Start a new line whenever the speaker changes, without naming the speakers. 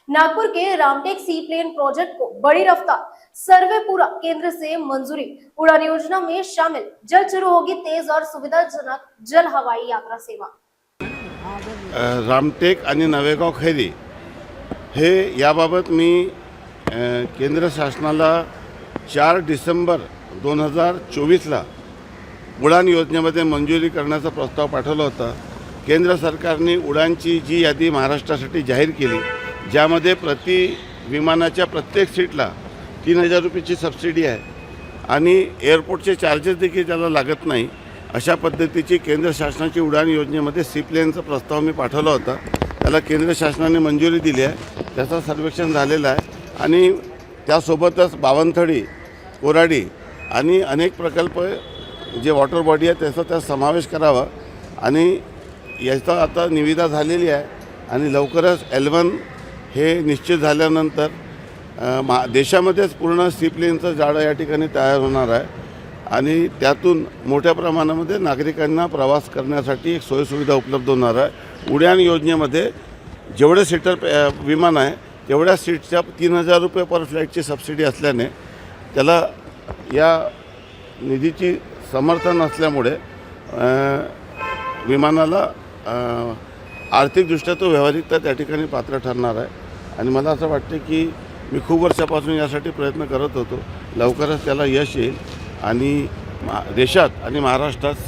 नागपुर के Ramtek C plain project को बड़ी रफ्तार सर्वे पूरा केंद्र से मंजूरी। उड़ान योजना में शामिल। जल्द शुरू होगी तेज और सुविधाजनक जल हवाई यात्रा सेवा।
रामटेक आणि नवेगाव खैरी हे याबाबत मी केंद्र शासनाला 4 डिसेंबर 2024ला उडान योजनेमध्ये मंजुरी करण्याचा प्रस्ताव पाठवला होता। केंद्र सरकारने उडानची जी यादी महाराष्ट्रासाठी जाहीर केली, ज्यामध्ये प्रति विमानाच्या प्रत्येक सीटला 3000 रुपयाची सबसिडी आहे आणि एअरपोर्टचे चार्जेस देखील त्याला लागत नाही, अशा पद्धतीची केंद्र शासनाची उडान योजनेमध्ये सी प्लेनचा प्रस्ताव मी पाठवला होता। त्याला केंद्र शासनाने मंजुरी दिली आहे, त्याचं सर्वेक्षण झालेलं आहे आणि त्यासोबतच बावनथडी, कोराडी आणि अनेक प्रकल्प जे वॉटर बॉडी आहे त्याचा त्यात समावेश करावा आणि याचा आता निविदा झालेली आहे आणि लवकरच L1 हे निश्चित झाल्यानंतर देशामध्येच पूर्ण सी प्लेनचं जाळं या ठिकाणी तयार होणार आहे आणि त्यातून मोठ्या प्रमाणामध्ये नागरिकांना प्रवास करण्यासाठी एक सोयीसुविधा उपलब्ध होणार आहे। उड्डाण योजनेमध्ये जेवढे सीटर विमान आहे तेवढ्या सीटच्या 3000 रुपये पर फ्लाईटची सबसिडी असल्याने त्याला या निधीची समर्थन असल्यामुळे विमानाला आर्थिकदृष्ट्या तो व्यावहारिकता त्या ठिकाणी पात्र ठरणार आहे आणि मला असं वाटतं की मी खूप वर्षापासून यासाठी प्रयत्न करत होतो। लवकरच त्याला यश येईल आणि देशात आणि महाराष्ट्रात